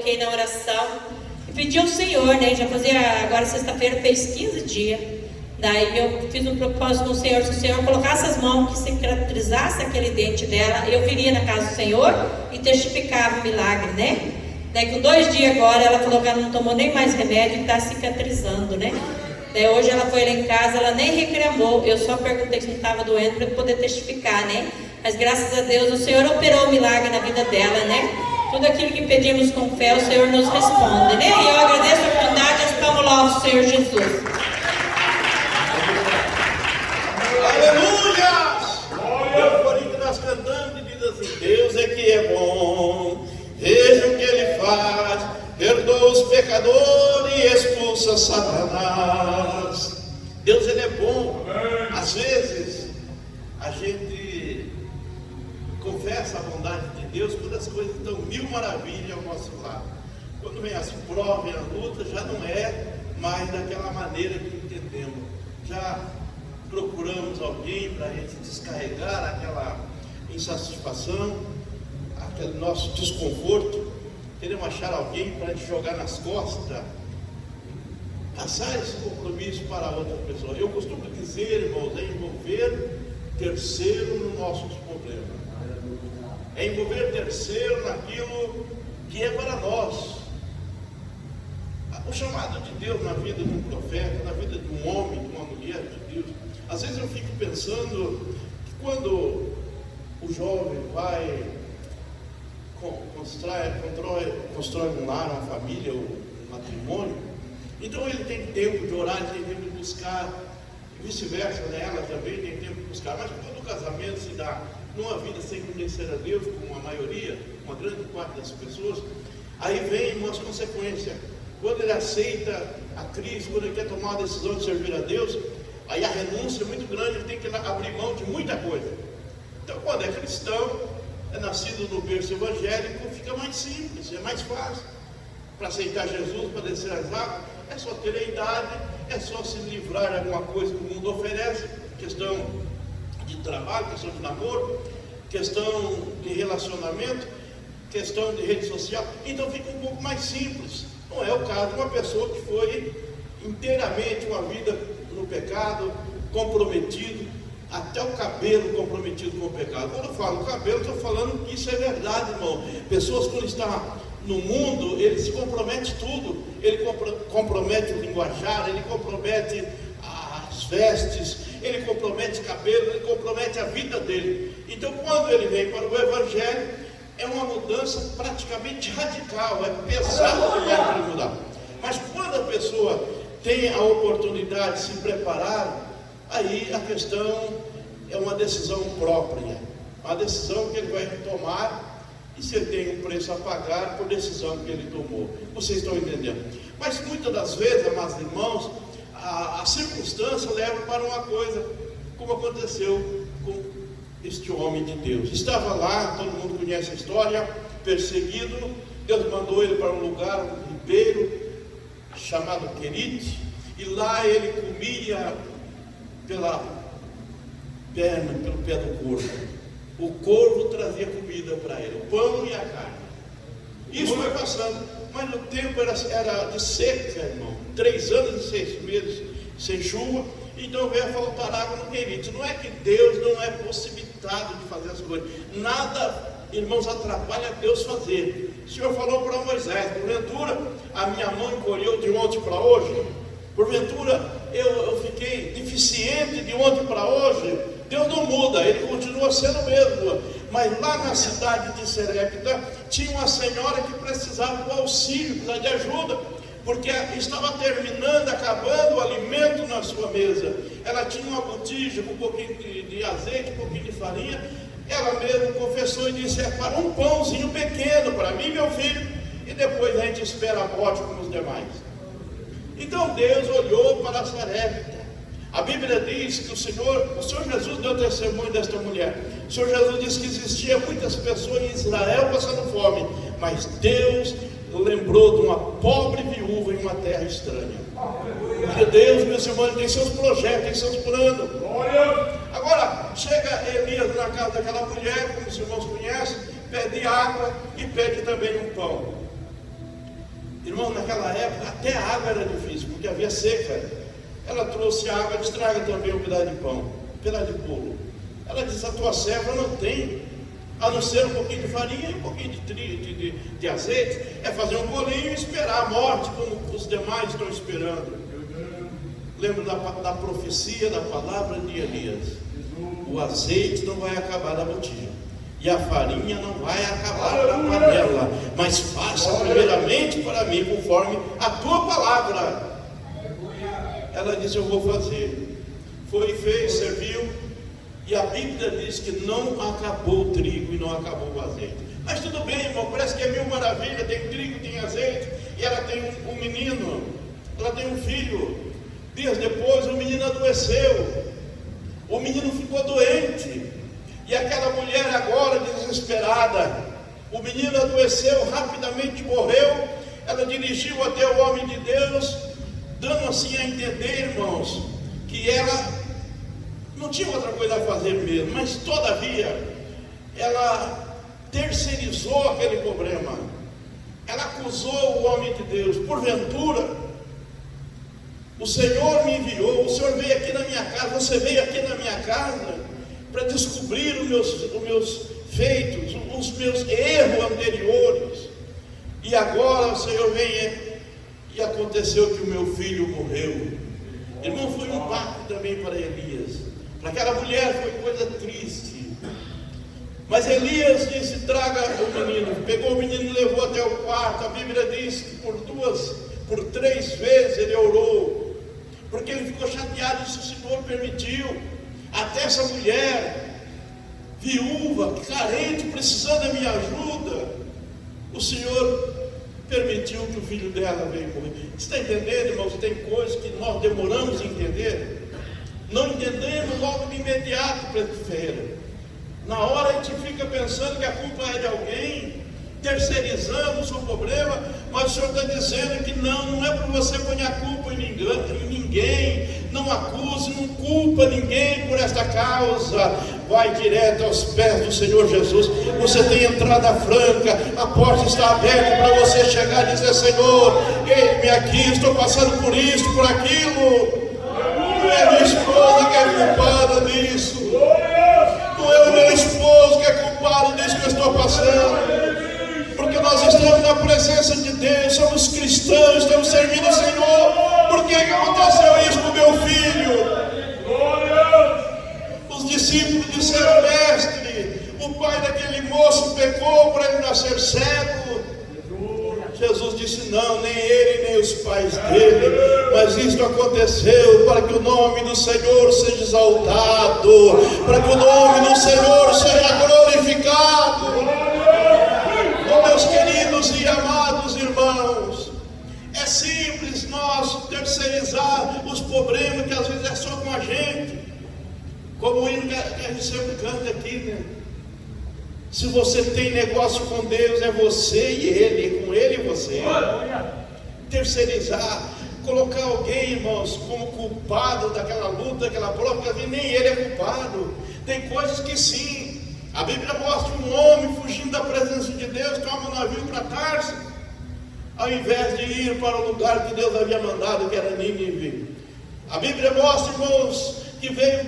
coloquei na oração e pedi ao Senhor, né? Já fazia, agora sexta-feira fez 15 dias. Daí eu fiz um propósito no Senhor, se o Senhor colocasse as mãos, que cicatrizasse aquele dente dela, eu viria na casa do Senhor e testificava o milagre, né? Daí com 2 dias agora, ela falou que ela não tomou nem mais remédio e está cicatrizando, né? Daí hoje ela foi lá em casa, ela nem reclamou, eu só perguntei se não estava doendo para eu poder testificar, né? Mas graças a Deus o Senhor operou o milagre na vida dela, né? Tudo aquilo que pedimos com fé, o Senhor nos responde, né? E eu agradeço a oportunidade e estamos louvos ao Senhor Jesus. Aleluia! Olha, por isso que nós cantamos e diz assim: Deus é que é bom, veja o que Ele faz, perdoa os pecadores e expulsa Satanás. Deus, Ele é bom. Às vezes a gente confessa a bondade de Deus quando as coisas estão mil maravilhas ao nosso lado. Quando vem as provas e a luta, já não é mais daquela maneira que entendemos. Já procuramos alguém para a gente descarregar aquela insatisfação, aquele nosso desconforto. Queremos achar alguém para a gente jogar nas costas, passar esse compromisso para outra pessoa. Eu costumo dizer, irmãos, é envolver terceiro nos nossos problemas. É envolver terceiro naquilo que é para nós. O chamado de Deus na vida de um profeta, na vida de um homem, de uma mulher de Deus. Às vezes eu fico pensando que quando o jovem vai, constrói um lar, uma família, um matrimônio, então ele tem tempo de orar, ele tem tempo de buscar, vice-versa, né? Ela também tem tempo de buscar. Mas quando o casamento se dá numa vida sem conhecer a Deus, como a maioria, uma grande parte das pessoas, aí vem umas consequências. Quando ele aceita a Cristo, quando ele quer tomar a decisão de servir a Deus, aí a renúncia é muito grande, ele tem que abrir mão de muita coisa. Então, quando é cristão, é nascido no berço evangélico, fica mais simples, é mais fácil. Para aceitar Jesus, para descer as águas, é só ter a idade, é só se livrar de alguma coisa que o mundo oferece, questão de trabalho, questão de namoro, questão de relacionamento, questão de rede social. Então fica um pouco mais simples. Não é o caso de uma pessoa que foi inteiramente uma vida no pecado, comprometido, até o cabelo comprometido com o pecado. Quando eu falo cabelo, estou falando que isso é verdade, irmão. Pessoas, quando estão no mundo, ele se compromete tudo. Ele compromete o linguajar, ele compromete as vestes, ele compromete cabelo, ele compromete a vida dele. Então, quando ele vem para o Evangelho, é uma mudança praticamente radical, é pesado para ele mudar. Mas quando a pessoa tem a oportunidade de se preparar, aí a questão é uma decisão própria, uma decisão que ele vai tomar, e se ele tem um preço a pagar por decisão que ele tomou. Vocês estão entendendo? Mas muitas das vezes, amados irmãos, a circunstância leva para uma coisa, como aconteceu com este homem de Deus. Estava lá, todo mundo conhece a história, perseguido. Deus mandou ele para um lugar, um ribeiro chamado Querite, e lá ele comia pela perna, pelo pé do corvo. O corvo trazia comida para ele, o pão e a carne. Isso foi passando, mas no tempo era de seca, irmão. 3 anos e 6 meses sem chuva. Então veio a faltar água no Querite. Não é que Deus não é possibilitado de fazer as coisas. Nada, irmãos, atrapalha Deus fazer. O Senhor falou para Moisés: porventura a minha mão encolheu de ontem para hoje? Porventura eu fiquei deficiente de ontem para hoje? Deus não muda, Ele continua sendo o mesmo. Mas lá na cidade de Serepta tinha uma senhora que precisava do auxílio, precisava de ajuda, porque estava terminando, acabando o alimento na sua mesa. Ela tinha uma botija com um pouquinho de azeite, um pouquinho de farinha. Ela mesma confessou e disse: é para um pãozinho pequeno, para mim e meu filho, e depois a gente espera a morte como os demais. Então Deus olhou para Sarepta. A Bíblia diz que o Senhor Jesus deu testemunho desta mulher. O Senhor Jesus disse que existia muitas pessoas em Israel passando fome, mas Deus lembrou de uma pobre viúva em uma terra estranha. Porque Deus, meus irmãos, tem seus projetos, tem seus planos. Agora, chega Elias na casa daquela mulher, como os irmãos conhecem, pede água e pede também um pão. naquela época, até a água era difícil, porque havia seca. Ela trouxe água, disse: traga também um pedaço de pão, um pedaço de bolo. Ela disse: a tua serva não tem, a não ser um pouquinho de farinha e um pouquinho de azeite. É fazer um bolinho e esperar a morte, como os demais estão esperando. Lembra da profecia, da palavra de Elias: o azeite não vai acabar da botija, e a farinha não vai acabar da panela, mas faça primeiramente para mim conforme a tua palavra. Ela disse: eu vou fazer. Foi, fez, serviu. E a Bíblia diz que não acabou o trigo e não acabou o azeite. Mas tudo bem, irmão, parece que é mil maravilha. Tem trigo, tem azeite. E ela tem um menino, ela tem um filho. Dias depois o menino adoeceu. O menino ficou doente. E aquela mulher agora desesperada. O menino adoeceu, rapidamente morreu. Ela dirigiu até o homem de Deus, dando assim a entender, irmãos, que ela não tinha outra coisa a fazer mesmo. Mas todavia, ela terceirizou aquele problema. Ela acusou o homem de Deus: porventura, o Senhor me enviou, o Senhor veio aqui na minha casa, você veio aqui na minha casa para descobrir os meus feitos, os meus erros anteriores, e agora o Senhor vem e aconteceu que o meu filho morreu. Irmão, foi um baque também para Elias. Para aquela mulher foi coisa triste. Mas Elias disse: traga o menino. Pegou o menino e levou até o quarto. A Bíblia diz que por 3 vezes ele orou, porque ele ficou chateado. Se o Senhor permitiu, até essa mulher viúva, carente, precisando da minha ajuda, o Senhor permitiu que o filho dela veio morrer. Você está entendendo, irmãos? Tem coisas que nós demoramos a entender. Não entendemos logo de imediato, Preto Ferreira. Na hora a gente fica pensando que a culpa é de alguém, terceirizamos o problema, mas o Senhor está dizendo que não é para você pôr a culpa em ninguém. Não acuse, não culpa ninguém por esta causa. Vai direto aos pés do Senhor Jesus. Você tem entrada franca, a porta está aberta para você chegar e dizer: Senhor, eis-me aqui, estou passando por isso, por aquilo. Não é minha esposa que é culpada disso, não é o meu esposo que é culpado disso que eu estou passando, porque nós estamos na presença de Deus, somos cristãos, estamos servindo o Senhor. Por que aconteceu isso com meu filho? Os discípulos disseram: mestre, o pai daquele moço pecou para ele nascer cego. Jesus disse: não, nem ele nem os pais dele, mas isto aconteceu para que o nome do Senhor seja exaltado, para que o nome do Senhor seja glorificado. Oh, meus queridos e amados irmãos, é simples nós terceirizar os problemas que às vezes é só com a gente, como o hino que a gente sempre canta aqui, né? Se você tem negócio com Deus, é você e Ele, é com Ele e você. Terceirizar, colocar alguém, irmãos, como culpado daquela luta, daquela prova, porque nem ele é culpado. Tem coisas que sim. A Bíblia mostra um homem fugindo da presença de Deus, toma um navio para Tarso, ao invés de ir para o lugar que Deus havia mandado, que era Nínive. A Bíblia mostra, irmãos, que veio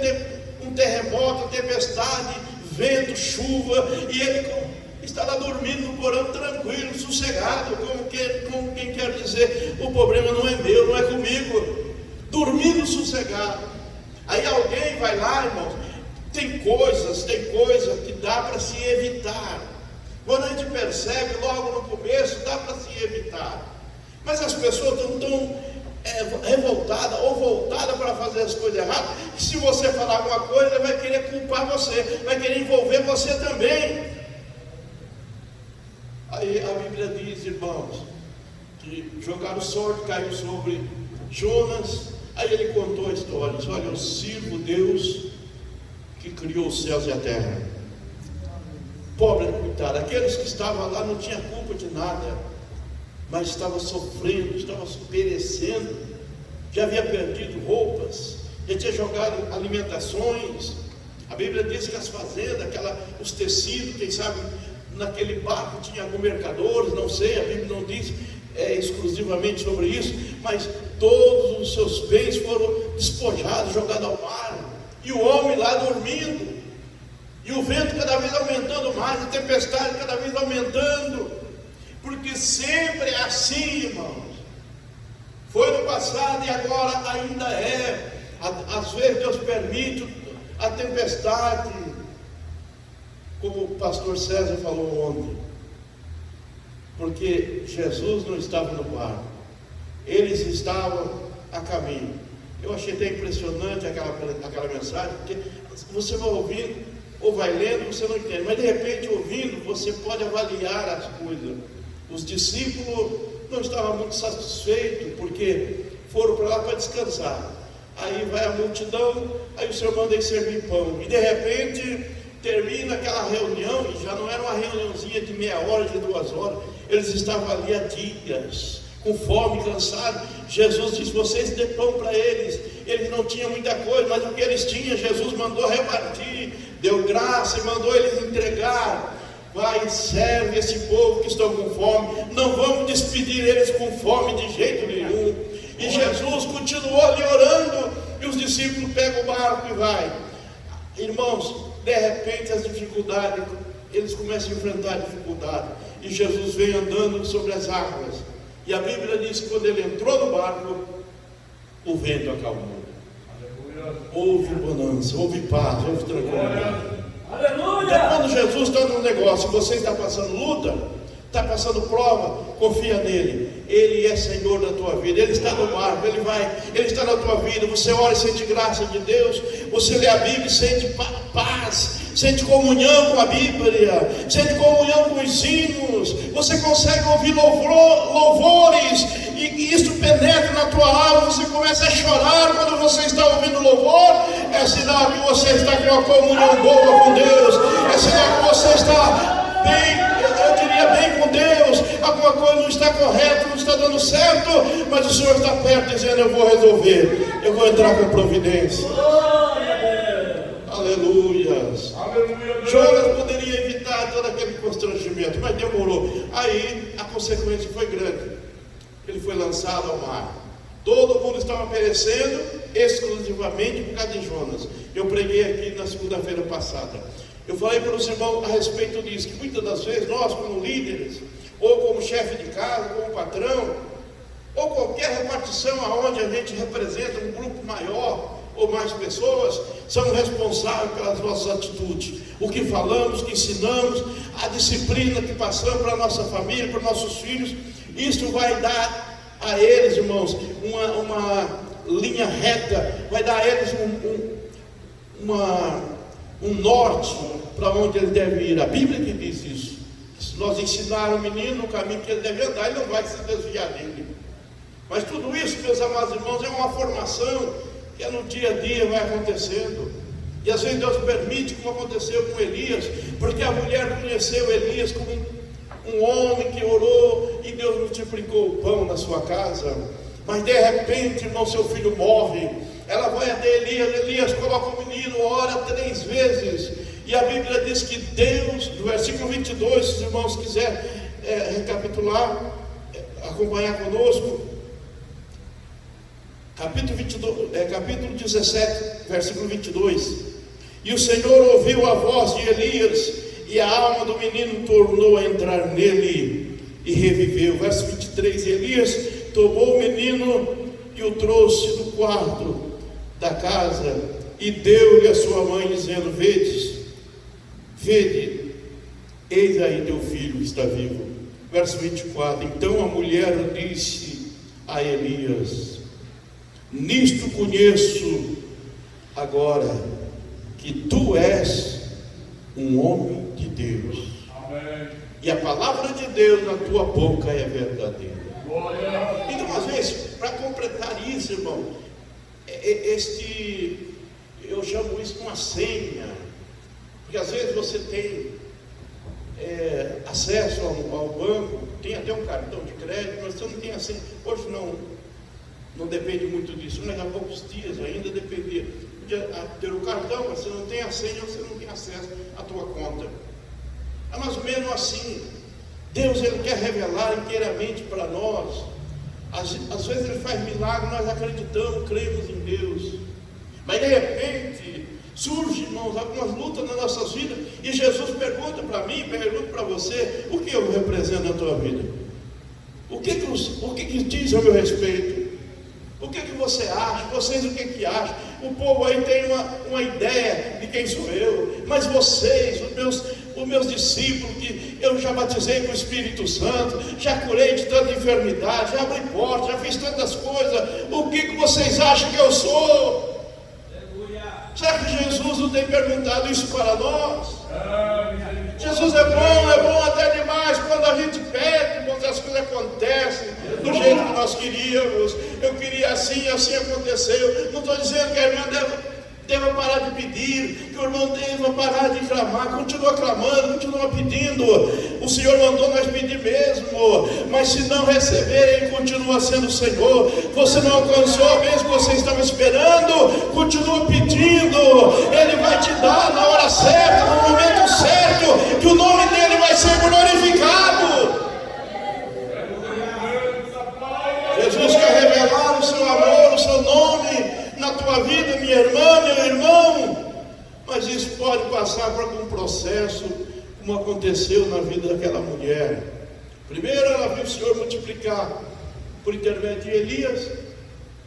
um terremoto, tempestade, vento, chuva, e ele está lá dormindo no porão, tranquilo, sossegado, como quem quer dizer: o problema não é meu, não é comigo, dormindo sossegado. Aí alguém vai lá, irmãos, tem coisa que dá para se evitar. Quando a gente percebe logo no começo, dá para se evitar, mas as pessoas estão tão revoltada ou voltada para fazer as coisas erradas, que se você falar alguma coisa, vai querer culpar você, vai querer envolver você também. Aí a Bíblia diz, irmãos, que jogaram o sorte, caiu sobre Jonas. Aí ele contou a história, disse: olha, eu sirvo Deus que criou os céus e a terra. Pobre coitado, aqueles que estavam lá não tinham culpa de nada, mas estava sofrendo, estava perecendo, já havia perdido roupas, já tinha jogado alimentações. A Bíblia diz que as fazendas, os tecidos, quem sabe naquele barco tinha alguns mercadores, não sei, a Bíblia não diz exclusivamente sobre isso, mas todos os seus bens foram despojados, jogados ao mar, e o homem lá dormindo, e o vento cada vez aumentando mais, a tempestade cada vez aumentando, porque sempre é assim, irmãos. Foi no passado e agora ainda é. Às vezes Deus permite a tempestade, como o pastor César falou ontem, porque Jesus não estava no barco, eles estavam a caminho. Eu achei até impressionante aquela mensagem, porque você vai ouvindo, ou vai lendo, você não entende, mas de repente ouvindo, você pode avaliar as coisas. Os discípulos não estavam muito satisfeitos, porque foram para lá para descansar. Aí vai a multidão, aí o Senhor manda eles servir pão, e de repente termina aquela reunião, e já não era uma reuniãozinha de meia hora, de 2 horas, eles estavam ali há dias, com fome, cansados. Jesus disse: vocês dêem pão para eles. Eles não tinham muita coisa, mas o que eles tinham, Jesus mandou repartir, deu graça e mandou eles entregar. Vai e serve esse povo que estão com fome. Não vamos despedir eles com fome de jeito nenhum. E Jesus continuou ali orando, e os discípulos pegam o barco e vai. Irmãos, de repente as dificuldades, eles começam a enfrentar dificuldade, e Jesus vem andando sobre as águas, e a Bíblia diz que quando ele entrou no barco, o vento acalmou. Houve bonança, houve paz, houve tranquilidade. Aleluia! Então, quando Jesus está num negócio, você está passando luta, está passando prova, confia nele. Ele é Senhor da tua vida, Ele está no barco, Ele está na tua vida. Você ora e sente graça de Deus, você lê a Bíblia e sente paz, sente comunhão com a Bíblia, sente comunhão com os hinos, você consegue ouvir louvores, e isso penetra na tua alma, você começa a chorar quando você está ouvindo louvor. É sinal que você está com uma comunhão boa com Deus, é sinal que você está bem, eu diria bem com Deus. Alguma coisa não está correta, não está dando certo, mas o Senhor está perto dizendo: eu vou resolver, eu vou entrar com providência. Aleluias. Jonas poderia evitar todo aquele constrangimento, mas demorou. Aí a consequência foi grande. Ele foi lançado ao mar. Todo mundo estava perecendo exclusivamente por causa de Jonas. Eu preguei aqui na segunda-feira passada. Eu falei para os irmãos a respeito disso, que muitas das vezes nós, como líderes, ou como chefe de casa, como patrão, ou qualquer repartição aonde a gente representa um grupo maior ou mais pessoas, são responsáveis pelas nossas atitudes, o que falamos, o que ensinamos, a disciplina que passamos para a nossa família, para nossos filhos. Isso vai dar a eles, irmãos, uma linha reta, vai dar a eles um norte para onde ele deve ir. A Bíblia que diz isso. Se nós ensinar o menino no caminho que ele deve andar, ele não vai se desviar dele. Mas tudo isso, meus amados irmãos, é uma formação que no dia a dia vai acontecendo. E às vezes Deus permite, como aconteceu com Elias, porque a mulher conheceu Elias como um homem que orou e Deus multiplicou o pão na sua casa. Mas de repente, irmão, seu filho morre. Ela vai até Elias coloca o menino, ora 3 vezes. E a Bíblia diz que Deus, no versículo 22, se os irmãos quiserem recapitular, acompanhar conosco, capítulo 17, versículo 22. E o Senhor ouviu a voz de Elias, e a alma do menino tornou a entrar nele, e reviveu. Verso 23, Elias tomou o menino e o trouxe do quarto da casa, e deu-lhe a sua mãe, dizendo: vede, eis aí teu filho está vivo. Verso 24, então a mulher disse a Elias: nisto conheço agora que tu és um homem de Deus. Amém. E a palavra de Deus na tua boca é verdadeira. Então, às vezes, para completar isso, irmão, eu chamo isso de uma senha, porque às vezes você tem acesso ao banco, tem até um cartão de crédito, mas você não tem a senha. Hoje não depende muito disso, mas há poucos dias ainda dependia. Podia ter o cartão, mas você não tem a senha, você não tem acesso à tua conta. É mais ou menos assim. Deus, Ele quer revelar inteiramente para nós. Às vezes Ele faz milagre, nós acreditamos, cremos em Deus, mas de repente surge, irmãos, algumas lutas nas nossas vidas, e Jesus pergunta para mim, pergunta para você: o que eu represento na tua vida? O que diz a meu respeito? O que você acha? Vocês o que acham? O povo aí tem uma ideia de quem sou eu, mas vocês, os meus discípulos, que eu já batizei com o Espírito Santo, já curei de tanta enfermidade, já abri portas, já fiz tantas coisas, o que vocês acham que eu sou? Será que Jesus não tem perguntado isso para nós? Jesus é bom até demais. Quando a gente pede, irmãos, as coisas acontecem do jeito que nós queríamos. Eu queria assim, assim aconteceu. Não estou dizendo que a irmã deva parar de pedir, que o irmão deva parar de clamar. Continua clamando, continua pedindo. O Senhor mandou nós pedir mesmo, mas se não receber, Ele continua sendo o Senhor. Você não alcançou a bênção que você estava esperando, continua pedindo. Ele vai te dar na hora certa, no momento certo, que o nome dEle vai ser glorificado. Jesus quer revelar o seu amor, o seu nome na tua vida, minha irmã, meu irmão, mas isso pode passar por algum processo, como aconteceu na vida daquela mulher. Primeiro ela viu o Senhor multiplicar por intermédio de Elias.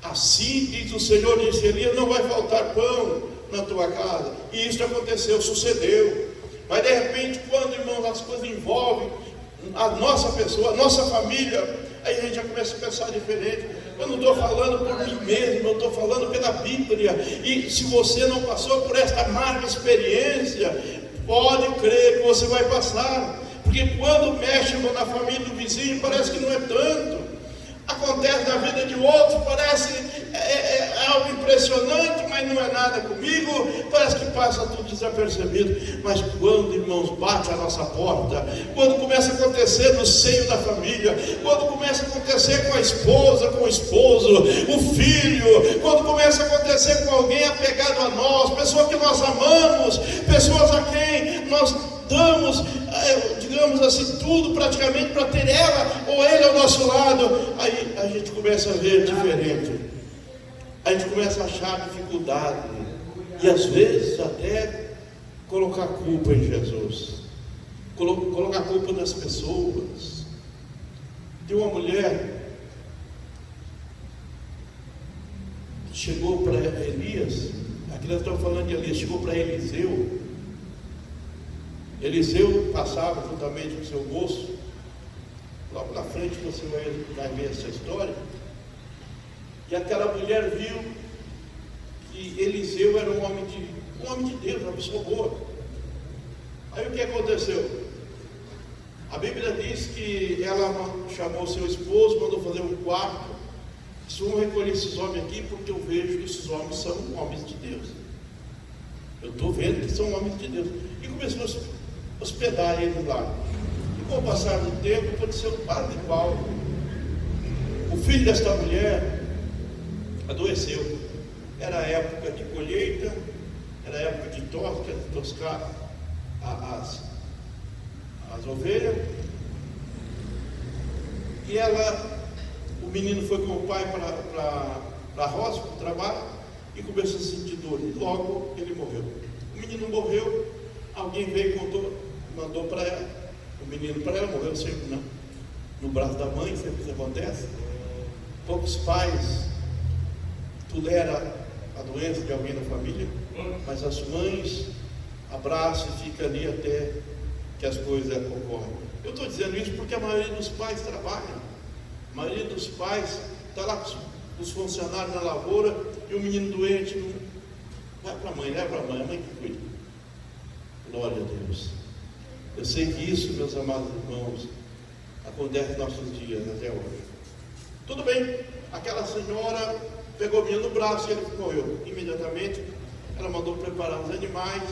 Assim diz o Senhor, disse Elias: não vai faltar pão na tua casa. E isso aconteceu, sucedeu. Mas de repente, quando, irmãos, as coisas envolvem a nossa pessoa, a nossa família, aí a gente já começa a pensar diferente. Eu não estou falando por mim mesmo, eu estou falando pela Bíblia. E se você não passou por esta amarga experiência, pode crer que você vai passar. Porque quando mexe na família do vizinho, parece que não é tanto. Acontece na vida de outro, parece algo impressionante, mas não é nada comigo, parece que passa tudo desapercebido. Mas quando, irmãos, bate a nossa porta, quando começa a acontecer no seio da família, quando começa a acontecer com a esposa, com o esposo, o filho, quando começa a acontecer com alguém apegado a nós, pessoa que nós amamos, pessoas a quem nós damos, digamos assim, tudo praticamente para ter ela ou ele ao nosso lado, aí a gente começa a ver diferente, a gente começa a achar dificuldade, e às vezes até colocar culpa em Jesus, colocar culpa nas pessoas. Tem uma mulher que chegou para Elias, aqui nós estamos falando de Elias, chegou para Eliseu. Eliseu passava juntamente com o seu moço. Logo na frente você vai ver essa história. E aquela mulher viu que Eliseu era um homem de Deus, uma pessoa boa. Aí o que aconteceu? A Bíblia diz que ela chamou seu esposo, mandou fazer um quarto. Disse: vamos recolher esses homens aqui, porque eu vejo que esses homens são homens de Deus. Eu estou vendo que são homens de Deus. E começou a hospedar eles lá. E com o passar do tempo, aconteceu um par de pau. O filho desta mulher adoeceu. Era a época de colheita, era a época de toscar as ovelhas. E o menino foi com o pai para a roça, para o trabalho, e começou a sentir dor. E logo ele morreu. O menino morreu, alguém veio e mandou para ela. O menino para ela morreu sempre no braço da mãe, sempre isso acontece. Poucos pais toleram a doença de alguém na família, mas as mães abraçam e ficam ali até que as coisas ocorrem. Eu estou dizendo isso porque a maioria dos pais trabalha. A maioria dos pais está lá com os funcionários na lavoura e o menino doente não vai para a mãe, leva para a mãe que cuida. Glória a Deus. Eu sei que isso, meus amados irmãos, acontece nos nossos dias até hoje. Tudo bem, aquela senhora pegou o menino no braço e ele morreu. Imediatamente ela mandou preparar os animais,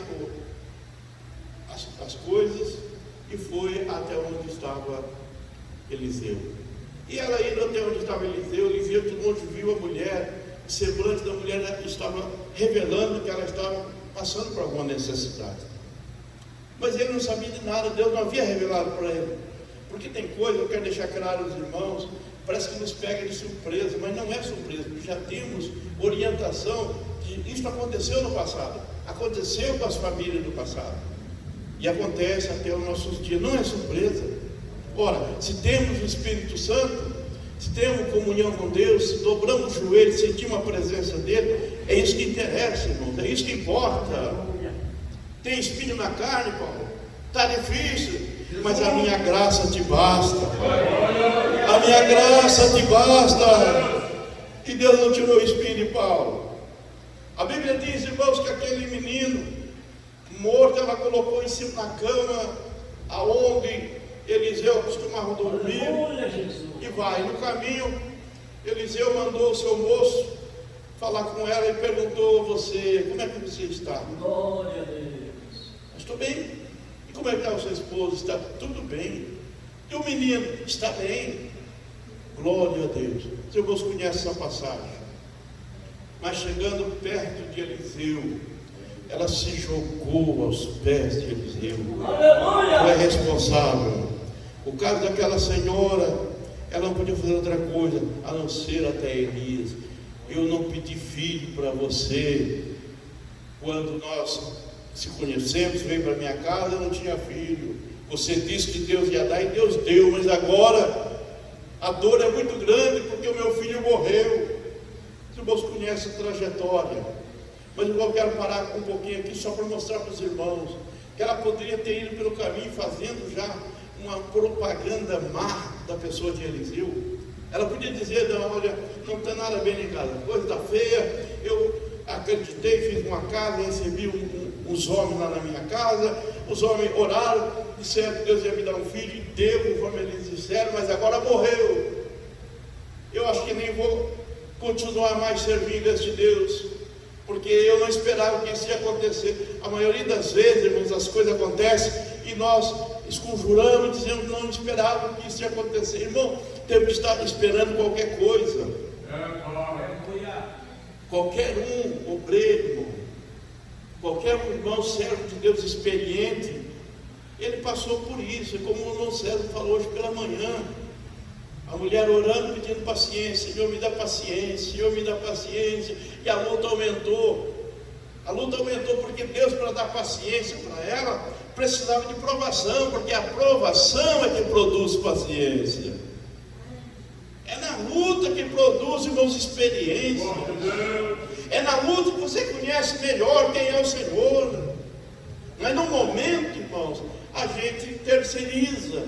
as coisas, e foi até onde estava Eliseu. E ela indo até onde estava Eliseu de longe viu a mulher, o semblante da mulher estava revelando que ela estava passando por alguma necessidade. Mas ele não sabia de nada, Deus não havia revelado para ele. Porque tem coisa, eu quero deixar claro aos irmãos, parece que nos pega de surpresa, mas não é surpresa, porque já temos orientação de isso aconteceu no passado, aconteceu com as famílias do passado, e acontece até os nossos dias, não é surpresa. Ora, se temos o Espírito Santo, se temos comunhão com Deus, se dobramos o joelho, sentimos a presença dele, é isso que interessa, irmãos, é isso que importa. Tem espinho na carne, Paulo? Está difícil, mas a minha graça te basta. A minha graça te basta. Que Deus não tirou o espinho de Paulo. A Bíblia diz, irmãos, que aquele menino morto, ela colocou em cima da cama, aonde Eliseu costumava dormir, e vai. No caminho, Eliseu mandou o seu moço falar com ela e perguntou: você, como é que você está? Glória a Deus. Estou bem. E como é que está o seu esposo? Está tudo bem. E o menino? Está bem. Glória a Deus. Os irmãos conhecem essa passagem. Mas chegando perto de Eliseu, ela se jogou aos pés de Eliseu. Aleluia! Tu é responsável. O caso daquela senhora, ela não podia fazer outra coisa a não ser até Elias. Eu não pedi filho para você. Quando nós se conhecemos, veio para minha casa, eu não tinha filho. Você disse que Deus ia dar e Deus deu, mas agora a dor é muito grande porque o meu filho morreu. Os irmãos conhecem a trajetória, mas eu quero parar um pouquinho aqui só para mostrar para os irmãos que ela poderia ter ido pelo caminho fazendo já uma propaganda má da pessoa de Eliseu. Ela podia dizer: não, olha, não está nada bem em casa, a coisa está feia, eu acreditei, fiz uma casa, recebi uns homens lá na minha casa, os homens oraram, disseram que Deus ia me dar um filho, e deu, conforme eles disseram, mas agora morreu. Eu acho que nem vou continuar mais servindo este Deus, porque eu não esperava que isso ia acontecer. A maioria das vezes, irmãos, as coisas acontecem e nós esconjuramos, dizendo que não esperávamos que isso ia acontecer. Irmão, temos que estar esperando qualquer coisa. Qualquer um, obreiro, qualquer um irmão servo de Deus experiente, ele passou por isso. Como o irmão César falou hoje pela manhã, a mulher orando, pedindo paciência: Senhor, me dá paciência, Senhor, me dá paciência. E a luta aumentou. A luta aumentou porque Deus, para dar paciência para ela, precisava de provação, porque a provação é que produz paciência. É na luta que produz, irmãos, experiência. É na luta que você conhece melhor quem é o Senhor. Mas no momento, irmãos, a gente terceiriza,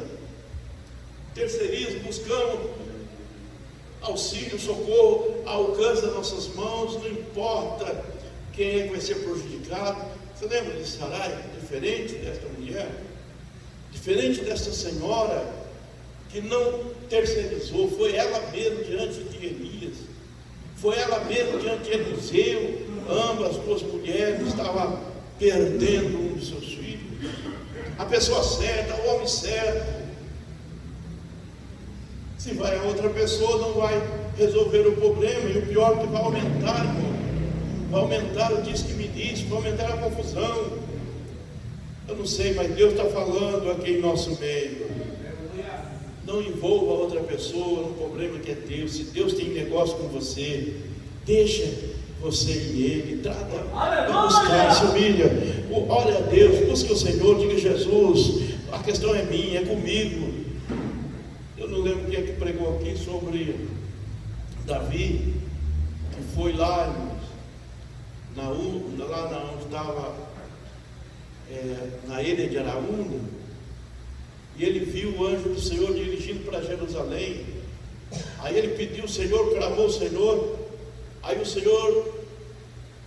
buscamos auxílio, socorro, alcance das nossas mãos, não importa quem é que vai ser prejudicado. Você lembra de Sarai? Diferente desta mulher, diferente desta senhora, que não terceirizou, foi ela mesma diante de Elias, foi ela mesma diante de Eliseu. Ambas duas mulheres estavam perdendo um dos seus filhos. A pessoa certa, o homem certo. Se vai a outra pessoa, não vai resolver o problema, e o pior é que vai aumentar, irmão. Vai aumentar o diz que me diz, vai aumentar a confusão. Eu não sei, mas Deus está falando aqui em nosso meio. Não envolva outra pessoa no problema que é teu. Se Deus tem negócio com você, deixa você e ele, trata, vai buscar, se humilha, ore a Deus, busque o Senhor, diga: Jesus, a questão é minha, é comigo. Eu não lembro quem é que pregou aqui sobre Davi, que foi lá, lá onde estava, na ilha de Araúna, e ele viu o anjo do Senhor dirigindo para Jerusalém. Aí ele pediu ao Senhor, clamou ao Senhor. Aí o Senhor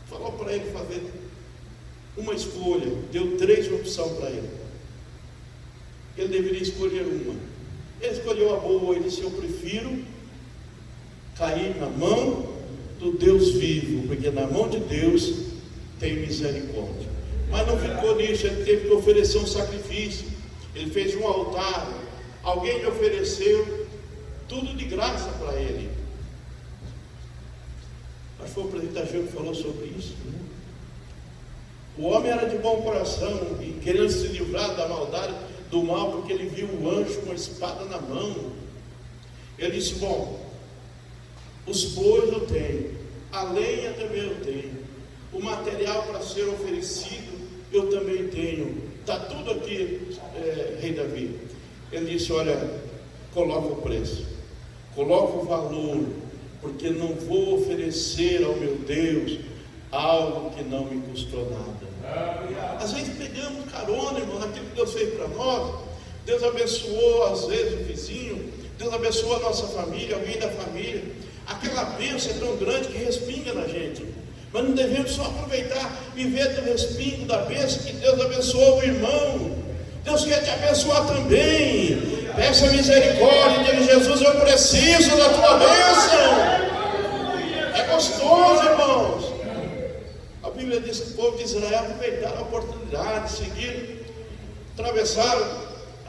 falou para ele fazer uma escolha, deu 3 opções para ele. Ele deveria escolher uma. Ele escolheu a boa. Ele disse: eu prefiro cair na mão do Deus vivo, porque na mão de Deus tem misericórdia. Mas não ficou nisso, ele teve que oferecer um sacrifício. Ele fez um altar, alguém lhe ofereceu tudo de graça para ele. Acho que foi o presidente Ageu que falou sobre isso, né? O homem era de bom coração e, querendo se livrar da maldade, do mal, porque ele viu o anjo com a espada na mão. Ele disse: bom, os bois eu tenho, a lenha também eu tenho, o material para ser oferecido eu também tenho, está tudo aqui, rei Davi. Ele disse: olha, coloca o preço, coloca o valor, porque não vou oferecer ao meu Deus algo que não me custou nada. Às vezes pegamos carona, irmão, naquilo que Deus fez para nós. Deus abençoou às vezes o vizinho, Deus abençoou a nossa família, alguém da família. Aquela bênção é tão grande que respinga na gente, mas não devemos só aproveitar, viver do respingo da bênção que Deus abençoou o irmão. Deus quer te abençoar também. Peça misericórdia, diga: Jesus, eu preciso da tua bênção. É gostoso, irmãos. A Bíblia diz que o povo de Israel aproveitaram a oportunidade, seguiram, atravessaram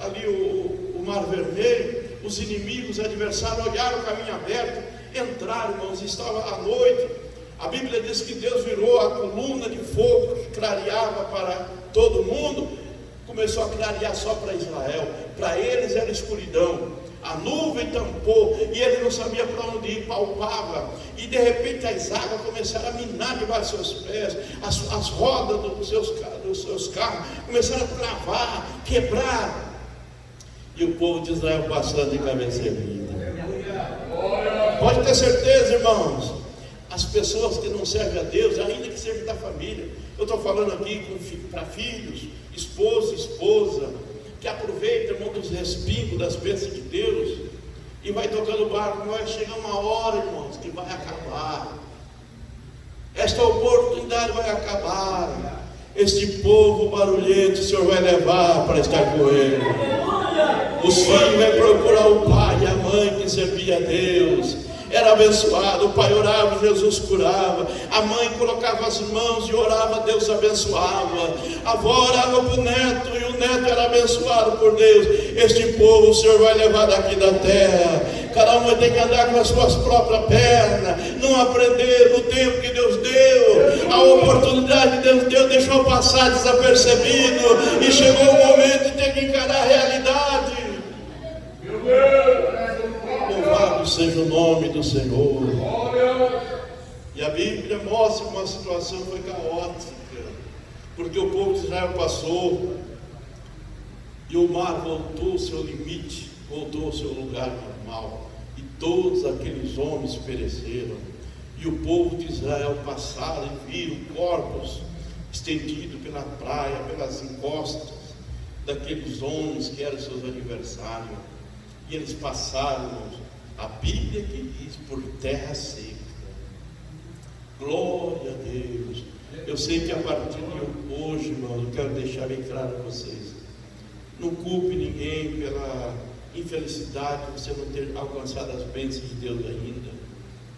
ali o Mar Vermelho. Os inimigos, os adversários olharam o caminho aberto, entraram, irmãos, estava à noite. A Bíblia diz que Deus virou a coluna de fogo que clareava para todo mundo, começou a clarear só para Israel. Para eles era escuridão, a nuvem tampou, e ele não sabia para onde ir, palpava, e de repente as águas começaram a minar debaixo dos seus pés, as rodas dos seus carros começaram a travar, quebrar, e o povo de Israel passando de cabeça erguida. Pode ter certeza, irmãos, as pessoas que não servem a Deus, ainda que seja da família, eu estou falando aqui para filhos, esposo, esposa, que aproveita, irmão, dos respingos, das bênçãos de Deus, e vai tocando o barco. Vai chegar uma hora, irmãos, que vai acabar. Esta oportunidade vai acabar. Este povo barulhento o Senhor vai levar para estar com ele. Os filhos vão procurar o pai e a mãe que servia a Deus. Era abençoado, o pai orava, Jesus curava, a mãe colocava as mãos e orava, Deus abençoava, a avó orava para o neto e o neto era abençoado por Deus. Este povo o Senhor vai levar daqui da terra, cada um vai ter que andar com as suas próprias pernas, não aprender no tempo que Deus deu, a oportunidade que Deus deu, deixou passar desapercebido, e chegou o momento de ter que encarar a realidade. Meu Deus! Louvado seja o nome do Senhor. E a Bíblia mostra que uma situação foi caótica, porque o povo de Israel passou e o mar voltou ao seu limite, voltou ao seu lugar normal, e todos aqueles homens pereceram. E o povo de Israel passaram e viram corpos estendidos pela praia, pelas encostas daqueles homens que eram seus adversários. E eles passaram, a Bíblia que diz, por terra seca. Glória a Deus. Eu sei que a partir de hoje, irmão, eu quero deixar bem claro a vocês: não culpe ninguém pela infelicidade de você não ter alcançado as bênçãos de Deus ainda.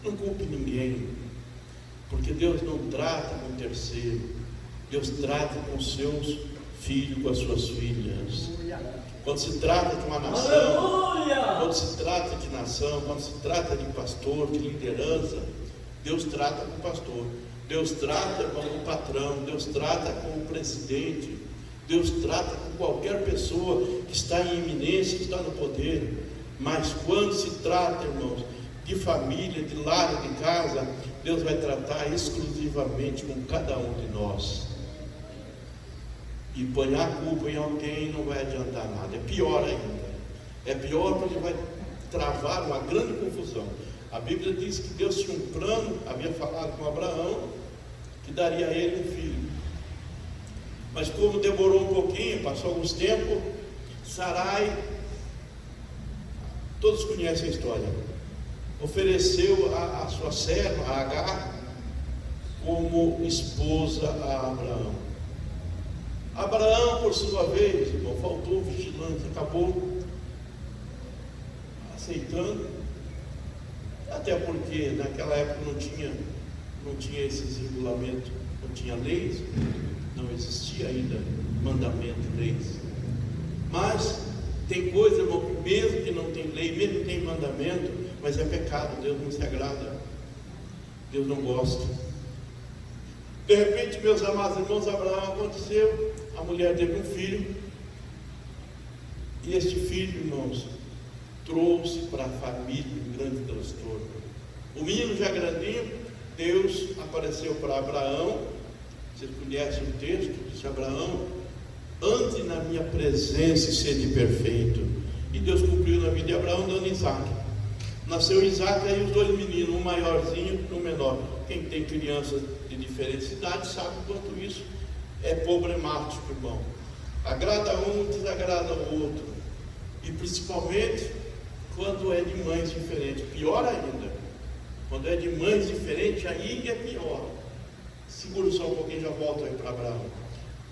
Não culpe ninguém, porque Deus não trata com terceiro, Deus trata com os seus filhos, com as suas filhas. Quando se trata de uma nação, quando se trata de nação, quando se trata de pastor, de liderança, Deus trata com o pastor, Deus trata com o patrão, Deus trata com o presidente, Deus trata com qualquer pessoa que está em eminência, que está no poder. Mas quando se trata, irmãos, de família, de lar, de casa, Deus vai tratar exclusivamente com cada um de nós. E pôr a culpa em alguém não vai adiantar nada, é pior ainda. É pior porque vai travar uma grande confusão. A Bíblia diz que Deus tinha um plano, havia falado com Abraão, que daria a ele um filho. Mas como demorou um pouquinho, passou alguns tempos, Sarai, todos conhecem a história, ofereceu a sua serva, a Agar, como esposa a Abraão. Abraão, por sua vez, irmão, faltou vigilância, acabou aceitando, até porque naquela época não tinha esses regulamentos, não tinha leis, não existia ainda mandamento, leis. Mas tem coisa, irmão, que mesmo que não tem lei, mesmo que tem mandamento, mas é pecado, Deus não se agrada, Deus não gosta. De repente, meus amados irmãos, Abraão aconteceu, a mulher teve um filho, E este filho, irmãos, trouxe para a família um grande transtorno. O menino já grandinho, Deus apareceu para Abraão. Vocês conhecem o texto? Disse: Abraão, ande na minha presença e sede perfeito. E Deus cumpriu na vida de Abraão, dando Isaac. Nasceu Isaac, aí os dois meninos, um maiorzinho e um menor. Quem tem crianças de diferentes idades sabe quanto isso é problemático, irmão. Agrada um, desagrada o outro. E principalmente quando é de mães diferentes. Pior ainda, quando é de mães diferentes, aí é pior. Segura só um pouquinho, já volto aí para Abraão.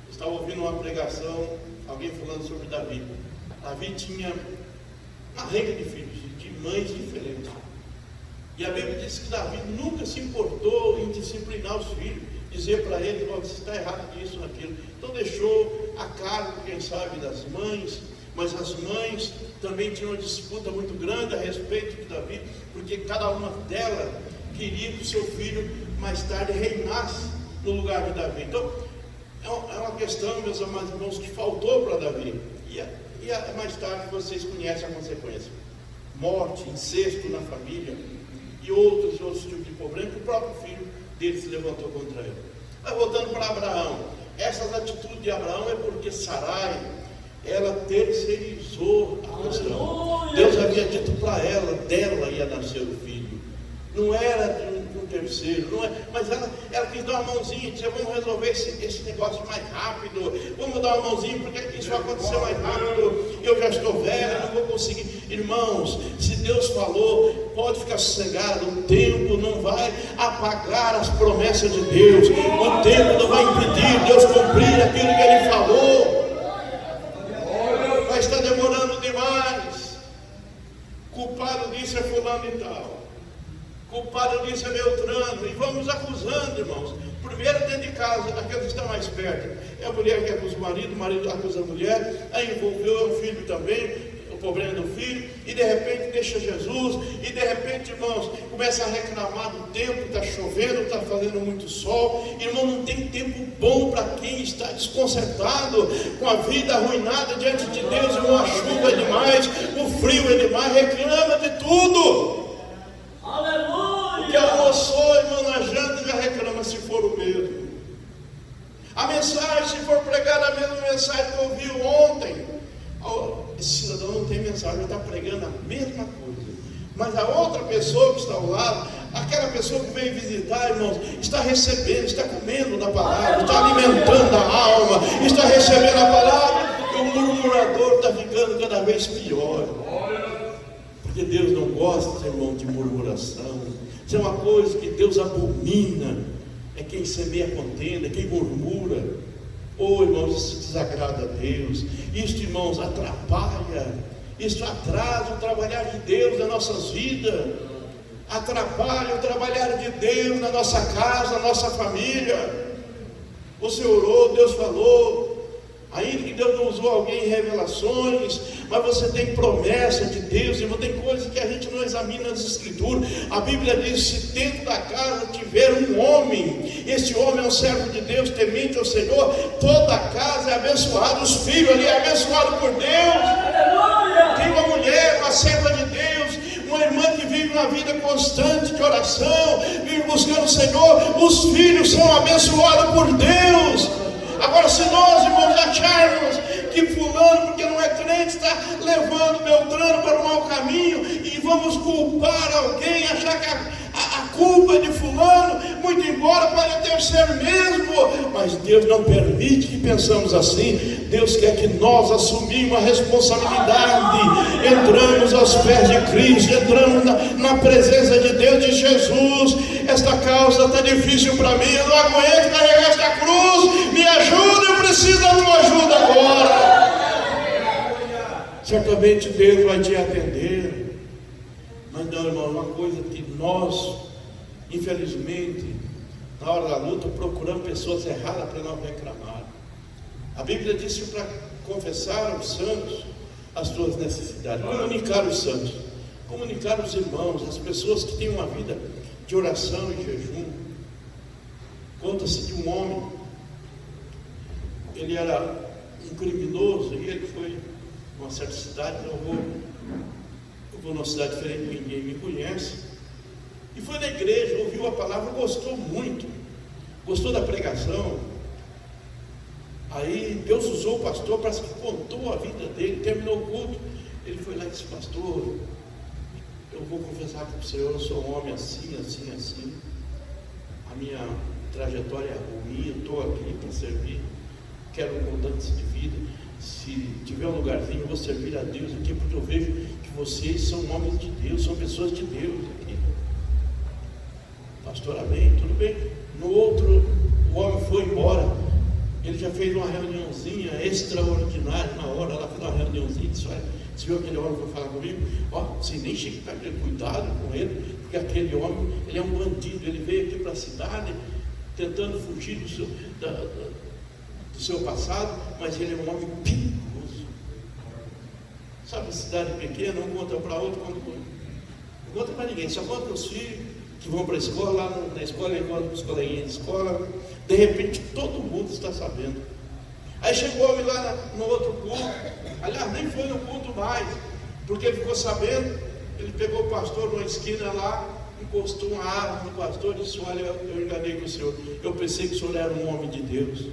Eu estava ouvindo uma pregação, alguém falando sobre Davi. Davi tinha uma renca de filhos, de mães diferentes. E a Bíblia diz que Davi nunca se importou em disciplinar os filhos, dizer para eles: você está errado nisso, naquilo. Então deixou a cargo, quem sabe, das mães. Mas as mães também tinham uma disputa muito grande a respeito de Davi, porque cada uma delas queria que o seu filho mais tarde reinasse no lugar de Davi. Então é uma questão, meus amados irmãos, que faltou para Davi. E mais tarde vocês conhecem a consequência: morte, incesto na família e outros tipos de problemas, que o próprio filho dele se levantou contra ele. Mas voltando para Abraão, essas atitudes de Abraão é porque Sarai, ela terceirizou a questão. Deus havia dito para ela, dela ia nascer o filho. Não era de um terceiro, não é, mas ela quis dar uma mãozinha, disse: vamos resolver esse negócio mais rápido, vamos dar uma mãozinha, porque isso vai acontecer mais rápido, eu já estou velho, não vou conseguir. Irmãos, se Deus falou, pode ficar sossegado, o tempo não vai apagar as promessas de Deus, o tempo não vai impedir Deus cumprir aquilo que Ele falou. Mas está demorando demais. Culpado disso é fulano e tal, culpado disso é Beltrano, e vamos acusando, irmãos. Primeiro dentro de casa, aqueles que estão mais perto, é a mulher que acusa o marido acusa a mulher, aí envolveu o filho também, o problema do filho, e de repente deixa Jesus, e de repente, irmãos, começa a reclamar do tempo, está chovendo, está fazendo muito sol. Irmão, não tem tempo bom para quem está desconcertado, com a vida arruinada diante de Deus. Irmão, a chuva é demais, o frio é demais, reclama de tudo. Aleluia! Que almoçou, irmão, na janta, já reclama se for o mesmo. A mensagem, se for pregada a mesma mensagem que ouviu ontem, esse cidadão não tem mensagem, está pregando a mesma coisa. Mas a outra pessoa que está ao lado, aquela pessoa que veio visitar, irmãos, está recebendo, está comendo da palavra, está alimentando a alma, está recebendo a palavra, e o murmurador está ficando cada vez pior. Porque Deus não gosta, irmão, de murmuração. Isso é uma coisa que Deus abomina. É quem semeia contenda, quem murmura. Oh, irmãos, isso desagrada a Deus. Isso, irmãos, atrapalha. Isso atrasa o trabalhar de Deus nas nossas vidas. Atrapalha o trabalhar de Deus na nossa casa, na nossa família. Você orou, Deus falou. Ainda que Deus não usou alguém em revelações, mas você tem promessa de Deus, irmão. Tem coisas que a gente não examina nas Escrituras. A Bíblia diz: se dentro da casa tiver um homem, esse homem é um servo de Deus, temente ao Senhor, toda a casa é abençoada, os filhos ali é abençoado por Deus. Tem uma mulher, uma serva de Deus, uma irmã que vive uma vida constante de oração, vive buscando o Senhor, os filhos são abençoados por Deus. Agora, se nós, irmãos, acharmos que fulano, porque não é crente, está levando Beltrano para o mau caminho, e vamos culpar alguém, achar que a culpa é de fulano, muito embora pode até ser mesmo, mas Deus não permite que pensamos assim. Deus quer que nós assumimos a responsabilidade, entramos aos pés de Cristo, entramos na presença de Deus, de Jesus. Esta causa está difícil para mim, eu não aguento carregar esta cruz, me ajuda, eu preciso da tua ajuda agora. Certamente Deus vai te atender. Mas não, irmão, uma coisa que nós, infelizmente, na hora da luta, procuramos pessoas erradas para não reclamar. A Bíblia diz que para confessar aos santos as suas necessidades, comunicar os santos, comunicar os irmãos, as pessoas que têm uma vida de oração e jejum. Conta-se de um homem, ele era um criminoso, e ele foi numa certa cidade, eu vou numa cidade diferente, ninguém me conhece. E foi na igreja, ouviu a palavra, gostou muito, gostou da pregação. Aí Deus usou o pastor, parece que contou a vida dele, terminou o culto. Ele foi lá e disse: pastor, eu vou confessar para o senhor, eu sou um homem assim, assim, assim. A minha trajetória é ruim, eu estou aqui para servir, quero mudança de vida. Se tiver um lugarzinho, eu vou servir a Deus aqui, porque eu vejo que vocês são homens de Deus, são pessoas de Deus aqui. Pastor, amém, tudo bem. No outro, o homem foi embora. Ele já fez uma reuniãozinha extraordinária na hora, ela fez uma reuniãozinha, disse: olha, se viu aquele homem foi falar comigo, ó, você nem chega perto dele, cuidado com ele, porque aquele homem, ele é um bandido, ele veio aqui para a cidade, tentando fugir do seu passado, mas ele é um homem perigoso. Sabe, cidade pequena, um conta para outro, não conta para ninguém, só conta os filhos que vão para a escola, lá na escola, enquanto os coleguinhas de escola, de repente todo mundo está sabendo. Aí chegou o homem lá no outro culto, aliás, nem foi no culto mais, porque ele ficou sabendo. Ele pegou o pastor numa esquina lá, encostou uma árvore no pastor e disse: olha, eu enganei com o senhor, eu pensei que o senhor era um homem de Deus,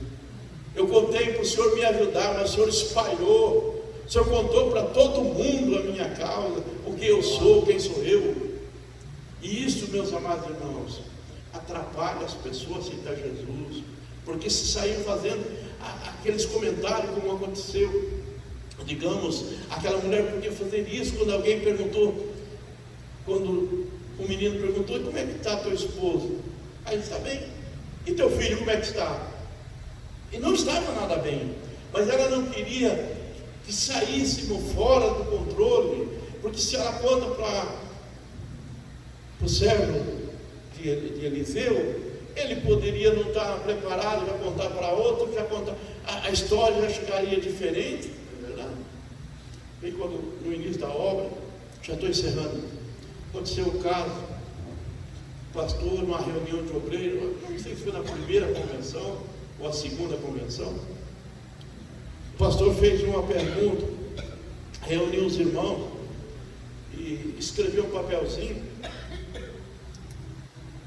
eu contei para o senhor me ajudar, mas o senhor espalhou, o senhor contou para todo mundo a minha causa, o que eu sou, quem sou eu. E isso, meus amados irmãos, atrapalha as pessoas a aceitar Jesus, porque se sair fazendo aqueles comentários como aconteceu, digamos, aquela mulher podia fazer isso quando alguém perguntou, quando o menino perguntou: como é que está teu esposo? Aí ele: está bem. E teu filho, como é que está? E não estava nada bem, mas ela não queria que saíssemos fora do controle, porque se ela conta para o servo de Eliseu, ele poderia não estar preparado, já contar para outro, já contar, a história já ficaria diferente, não é verdade? Bem, quando no início da obra, já estou encerrando, aconteceu o caso, o pastor, numa reunião de obreiros, não sei se foi na primeira convenção ou a segunda convenção, o pastor fez uma pergunta, reuniu os irmãos e escreveu um papelzinho.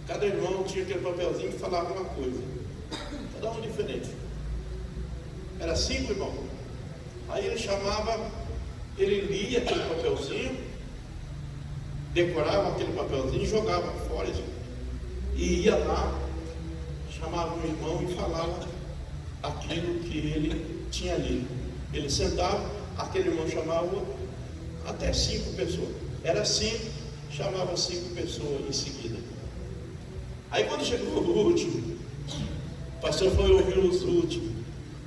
Cada irmão tinha aquele papelzinho que falava uma coisa, cada um diferente. Era 5 irmãos. Aí ele chamava, ele lia aquele papelzinho, decorava aquele papelzinho, jogava fora e ia lá, chamava um irmão e falava aquilo que ele tinha lido. Ele sentava, aquele irmão chamava até 5 pessoas. Era 5, chamava 5 pessoas em seguida. Aí quando chegou o último, o pastor foi ouvir os últimos.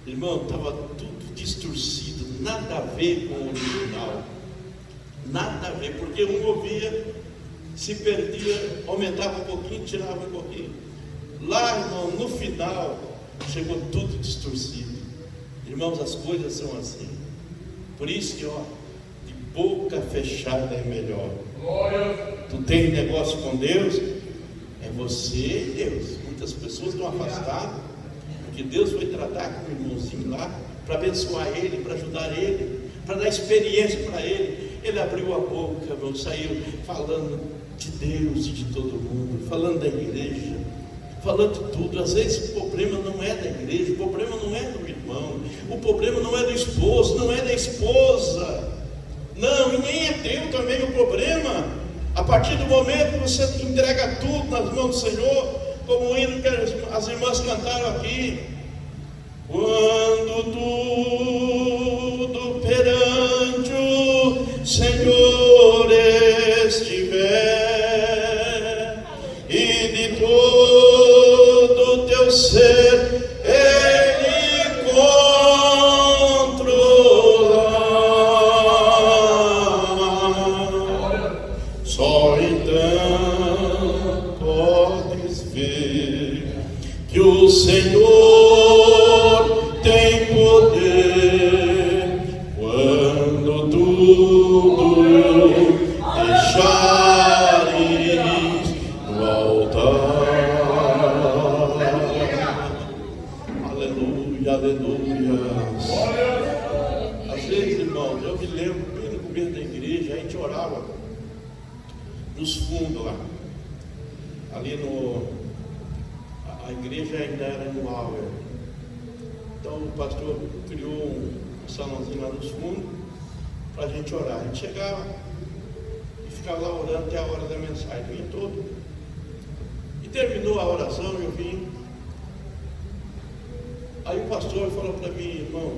Irmão, estava tudo distorcido, nada a ver com o original. Nada a ver, porque um ouvia, se perdia, aumentava um pouquinho, tirava um pouquinho. Lá, irmão, no final, chegou tudo distorcido. Irmãos, as coisas são assim. Por isso que, de boca fechada é melhor. Tu tem negócio com Deus, é você e Deus. Muitas pessoas estão afastadas, porque Deus foi tratar com o irmãozinho lá, para abençoar ele, para ajudar ele, para dar experiência para ele. Ele abriu a boca, irmão, saiu falando de Deus e de todo mundo, falando da igreja, falando de tudo. Às vezes o problema não é da igreja, o problema não é do irmão, o problema não é do esposo, não é da esposa, não, e nem é teu também o problema. A partir do momento que você entrega tudo nas mãos do Senhor, como o hino que as irmãs cantaram aqui: quando tudo perante o Senhor estiver, e de todo o teu ser Ele controlar, só então podes ver que o Senhor tem poder quando tudo deixares no altar. Aleluia, aleluia. Às vezes, irmãos, eu me estava ali a igreja ainda era no Auer. Então o pastor criou um salãozinho lá nos fundos para a gente orar. A gente chegava e ficava lá orando até a hora da mensagem, vinha todo. E terminou a oração, eu vim. Aí o pastor falou para mim: irmão,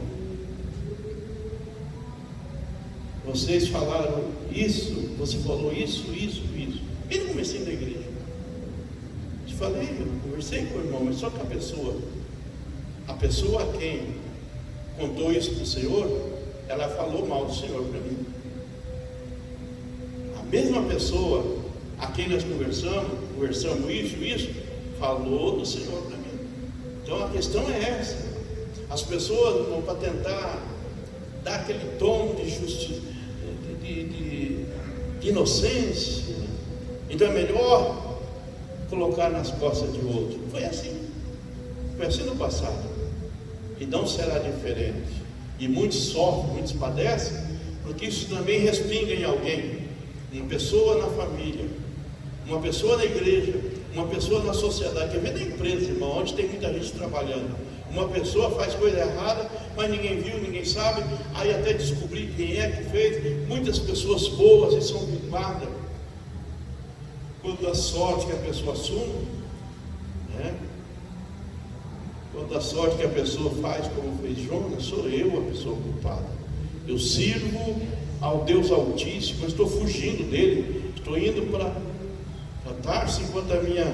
vocês falaram isso, você falou isso. Bem no comecinho da igreja. Eu falei, eu conversei com o irmão, mas só que a pessoa a quem contou isso para o Senhor, ela falou mal do Senhor para mim. A mesma pessoa a quem nós conversamos isso, falou do Senhor para mim. Então a questão é essa. As pessoas vão para tentar dar aquele tom de justiça, de inocência. Então é melhor colocar nas costas de outro. Foi assim no passado, e não será diferente. E muitos sofrem, muitos padecem, porque isso também respinga em alguém. Uma pessoa na família, uma pessoa na igreja, uma pessoa na sociedade. Quer ver na empresa, irmão, onde tem muita gente trabalhando. Uma pessoa faz coisa errada, mas ninguém viu, ninguém sabe. Aí até descobrir quem é que fez. Muitas pessoas boas e são culpadas quando a sorte que a pessoa assume, né? Quando a sorte que a pessoa faz, como fez Jonas, sou eu a pessoa culpada. Eu sirvo ao Deus Altíssimo, eu estou fugindo dele, estou indo para Tarso, enquanto a minha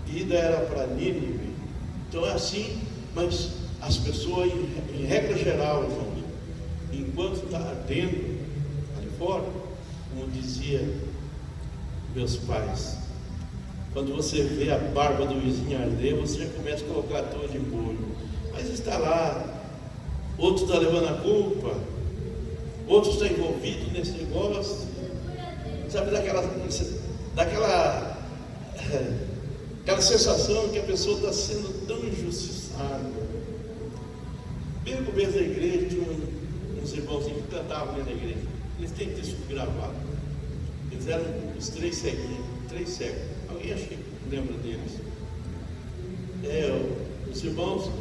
ida era para Nínive. Então é assim, mas as pessoas, em regra geral, irmãos, enquanto está ardendo ali fora, como dizia meus pais, quando você vê a barba do vizinho arder, você já começa a colocar todo de molho. Mas está lá, outro está levando a culpa, outro está envolvido nesse negócio. Sabe daquela sensação que a pessoa está sendo tão injustiçada. Bem no começo da igreja, tinha uns irmãozinhos que cantavam dentro da igreja. Eles têm que ter isso gravado. Eles eram os 3 cegos. Alguém acha que lembra deles? Os irmãos,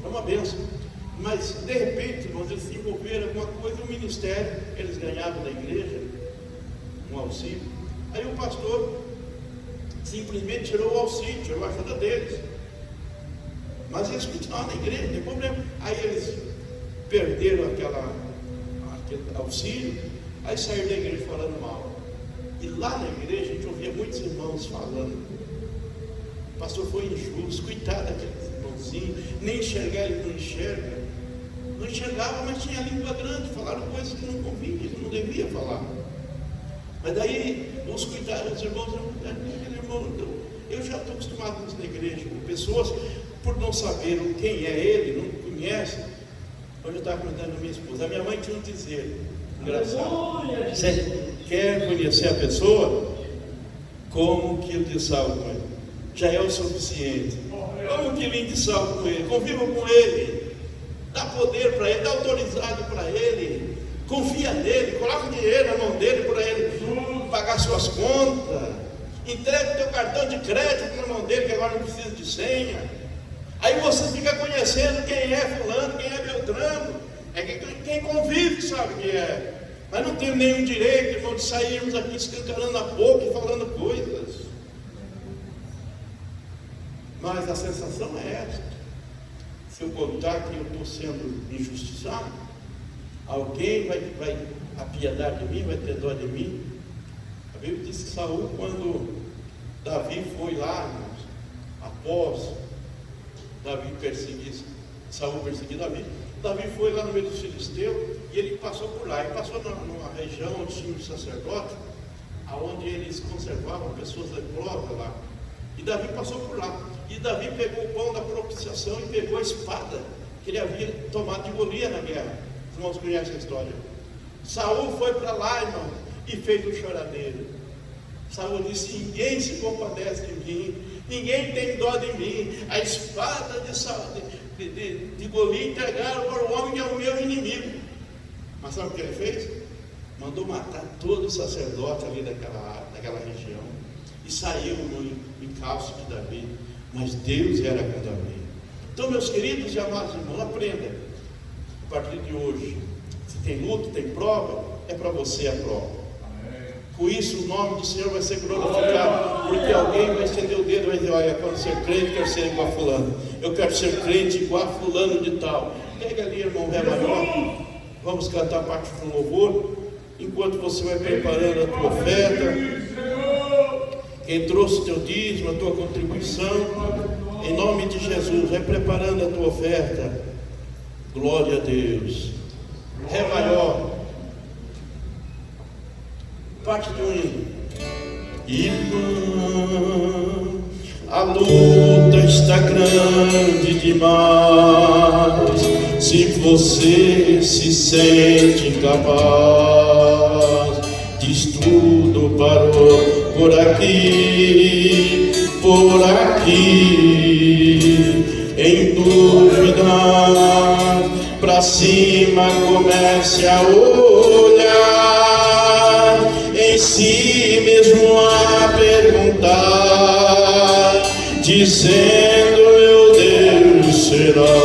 é uma bênção. Mas de repente, irmãos, eles se envolveram em alguma coisa, um ministério, eles ganhavam da igreja um auxílio. Aí o pastor simplesmente tirou o auxílio, tirou a ajuda deles. Mas eles continuavam na igreja, não tem problema. Aí eles perderam aquele auxílio, aí saíram da igreja falando mal. E lá na igreja a gente ouvia muitos irmãos falando: o pastor foi injusto, coitado daqueles irmãozinhos, nem enxergar ele não enxerga. Não enxergava, mas tinha a língua grande, falaram coisas que não convinha, que não devia falar. Mas daí os coitados, os irmãos, aquele irmão, eu já estou acostumado com isso na igreja, com pessoas, por não saber quem é ele, não conhecem. Hoje eu estava comentando com a minha esposa, a minha mãe tinha um dizer engraçado: você quer conhecer a pessoa? Como um quilo de sal com ele, já é o suficiente. Como um quilinho de sal com ele, conviva com ele, dá poder para ele, dá autoridade para ele, confia nele, coloca dinheiro na mão dele para ele pagar suas contas, entrega o teu cartão de crédito na mão dele, que agora não precisa de senha. Aí você fica conhecendo quem é fulano, quem é Beltrano. É quem convive sabe quem é. Mas não temos nenhum direito, irmão, de sairmos aqui escancarando a boca e falando coisas. Mas a sensação é esta: se eu contar que eu estou sendo injustiçado, alguém vai apiedar de mim, vai ter dó de mim. A Bíblia diz que Saul, quando Davi foi lá, irmãos, após Saul perseguir Davi foi lá no meio dos filisteus e ele passou por lá. Ele passou numa região onde tinha um sacerdote, onde eles conservavam pessoas leprosas lá. E Davi passou por lá. E Davi pegou o pão da propiciação e pegou a espada que ele havia tomado de Golias na guerra. Os irmãos conhecem a história. Saul foi para lá, irmão, e fez um choradeiro. Saul disse: ninguém se compadece de mim, ninguém tem dó de mim. A espada de Golias entregaram para o homem que é o meu inimigo. Mas sabe o que ele fez? Mandou matar todo o sacerdote ali daquela naquela região e saiu no encalço de Davi, mas Deus era com Davi. Então, meus queridos e amados irmãos, aprenda a partir de hoje. Se tem luta, tem prova, é para você a prova. Com isso o nome do Senhor vai ser glorificado, porque alguém vai estender o dedo e vai dizer: olha, quando ser crente, quero ser igual a fulano, eu quero ser crente igual a fulano de tal. Pega ali, irmão Ré maior, vamos cantar a parte do louvor, enquanto você vai preparando a tua oferta. Quem trouxe o teu dízimo, a tua contribuição, em nome de Jesus, vai preparando a tua oferta. Glória a Deus. Ré maior, parte do hino. Irmã, a luta está grande demais. Se você se sente incapaz, diz tudo parou por aqui, em dúvida, pra cima comece a olhar, em si mesmo a perguntar, dizendo: meu Deus será.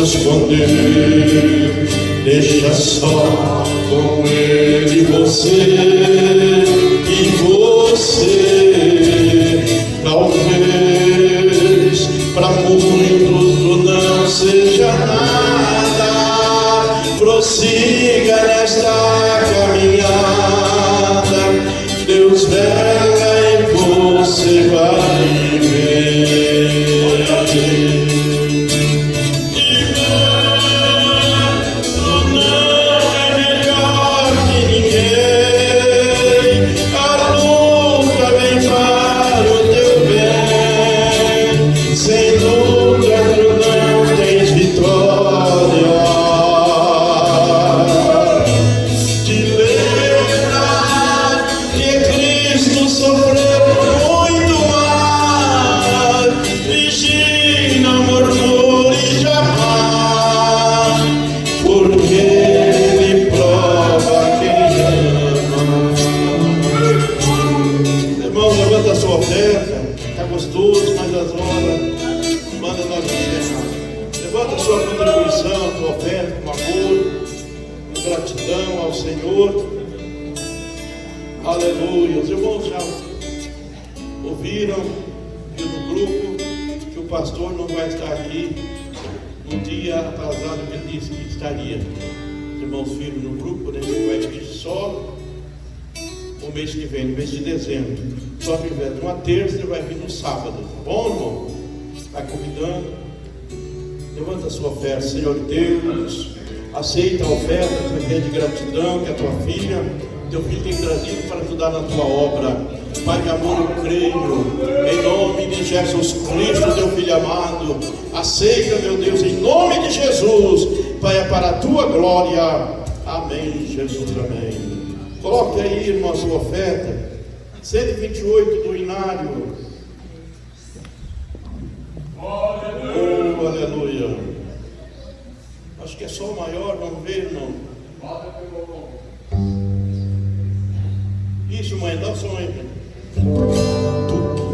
Esconder, deixa só com ele você, talvez para muitos tu não seja nada, prossiga nesta caminhada, Deus vela e você vai ver. Aleluia. Os irmãos já ouviram, viu no grupo, que o pastor não vai estar aqui no dia atrasado que ele disse que estaria. Os irmãos viram no grupo, né? Ele vai vir só o mês que vem, no mês de dezembro. Só ao invés de uma terça, ele vai vir no sábado. Tá bom, irmão? Está convidando. Levanta a sua oferta. Senhor Deus, aceita a oferta, através de gratidão que a tua filha, teu filho tem trazido para ajudar na tua obra. Pai de amor, eu creio, em nome de Jesus Cristo, teu filho amado, aceita, meu Deus, em nome de Jesus, Pai, é para a tua glória. Amém, Jesus, amém. Coloque aí, irmão, a sua oferta. 128 do inário. Oh, aleluia. Acho que é só o maior, vamos ver, irmão. Isso, mãe, dá o som aí. Tu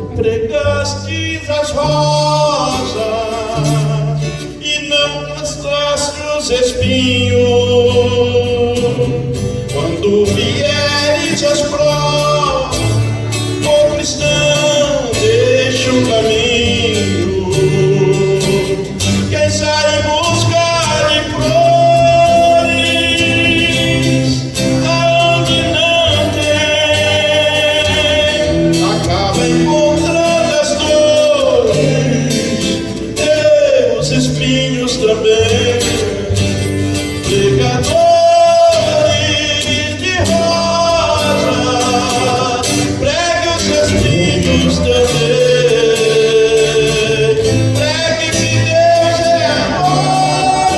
que pregastes as rosas e não castraste os espinhos, quando vieres as provas, o cristão deixa o caminho. Quem sai buscar também, pregadores de rosa, pregue os cestinhos também, pregue que Deus é amor,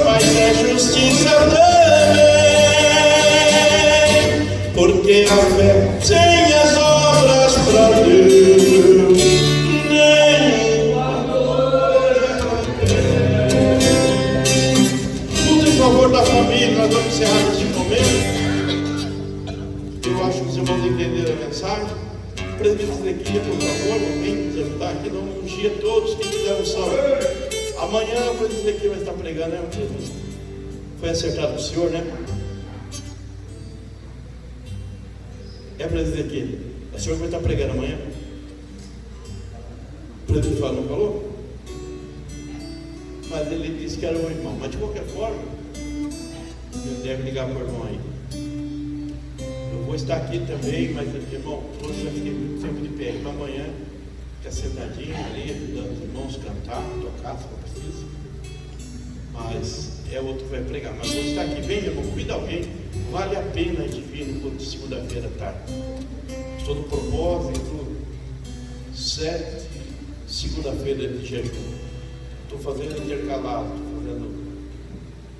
mas é justiça também, porque a fé sem as obras pra Deus nenhum amor é. Tudo em favor da família. Nós vamos encerrar este momento. Eu acho que os irmãos entenderam a mensagem. Presbítero Zequias, por favor, vem nos ajudar aqui. Não ungia todos que quiser unção. Amanhã o presbítero Zequias vai estar pregando, né? Foi acertado com o senhor, né? É presbítero Zequias. O senhor vai estar pregando amanhã? O presbítero não falou? Mas ele disse que era um irmão. Mas de qualquer forma, ele deve ligar para o irmão aí. Eu vou estar aqui também, mas irmão, hoje já fiquei muito tempo de pé. Para amanhã, ficar sentadinho ali, ajudando os irmãos a cantar, tocar se for preciso. Mas é outro que vai pregar. Mas vou estar aqui, vem irmão, convida alguém. Vale a pena a gente vir no culto de segunda-feira à tarde. Estou no propósito 7, segunda-feira de jejum. Estou fazendo intercalado, estou fazendo.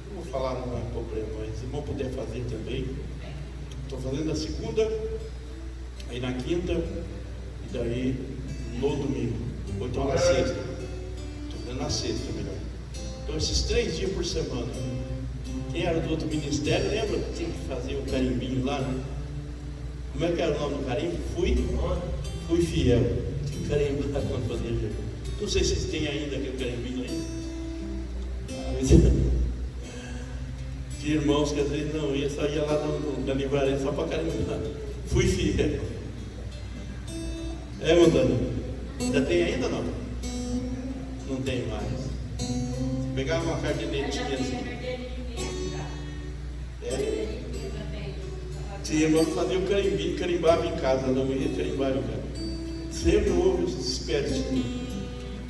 Não vou falar, não é problema, mas se irmão puder fazer também. Estou fazendo na segunda, aí na quinta, e daí no domingo, ou então na sexta. Estou fazendo na sexta, melhor. Então esses 3 dias por semana. Quem era do outro ministério, lembra? Tinha que fazer o carimbinho lá, né? Como é que era o nome do carimbo? Fui fiel. Tinha que carimbar quando fazia jejum. Não sei se vocês têm ainda aquele carimbinho aí. Tinha irmãos que às vezes não ia, só ia lá na livraria só para carimbar. Fui fiel. É, Montana? Ainda tem ainda ou não? Não tem mais. Pegava uma cardinetinha assim. Tinha irmão que fazia o carimbinho, carimbava em casa, não ia carimbar em casa. Sempre houve os espertos.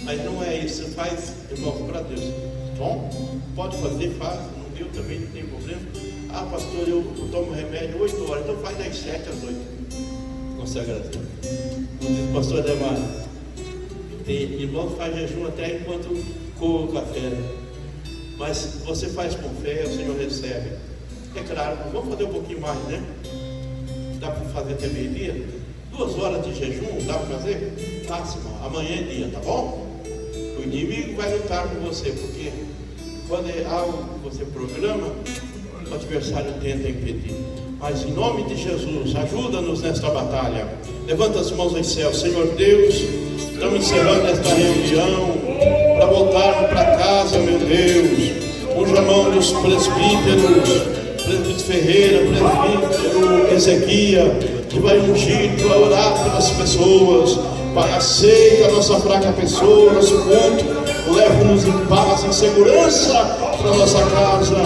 Mas não é isso, você faz, irmão, para Deus. Bom, pode fazer, faz, não deu também, não tem problema. Ah, pastor, eu tomo remédio 8 horas, então faz das 7 às 8. Consagra a Deus. Como diz o pastor Ademar, tem irmão que faz jejum até enquanto coa o café. Mas você faz com fé, o Senhor recebe. É claro, vamos fazer um pouquinho mais, né? Dá para fazer até meio-dia? 2 horas de jejum, dá para fazer? Máximo, amanhã é dia, tá bom? O inimigo vai lutar com você, porque quando é algo que você programa, o adversário tenta impedir. Mas em nome de Jesus, ajuda-nos nesta batalha. Levanta as mãos aos céus. Senhor Deus, estamos encerrando esta reunião para voltarmos para casa, meu Deus. Unja a mão dos presbíteros, presbítero Ferreira, presbítero Ezequias, que vai ungir, que vai orar pelas pessoas. Pai, aceita a nossa fraca pessoa, nosso culto, leva-nos em paz, em segurança para nossa casa,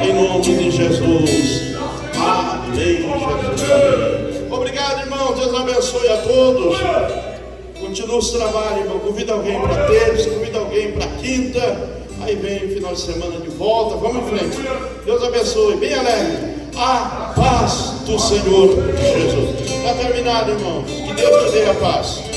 em nome de Jesus. Amém, Jesus. Amém. Obrigado, irmão. Deus abençoe a todos. Continua os trabalhos, irmão. Convida alguém para terça, convida alguém para quinta. Aí vem o final de semana de volta. Vamos em frente. Deus abençoe. Bem alegre. A paz do Senhor Jesus. Está terminado, irmãos. Que Deus te dê a paz.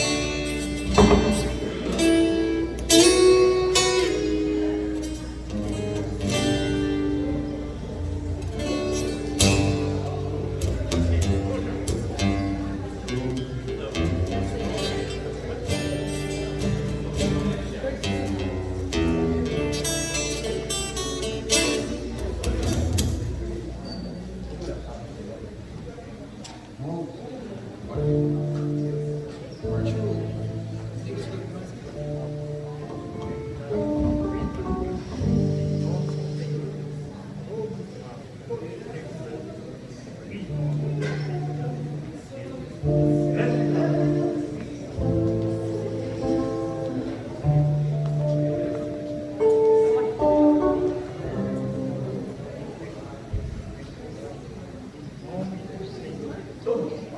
Todos.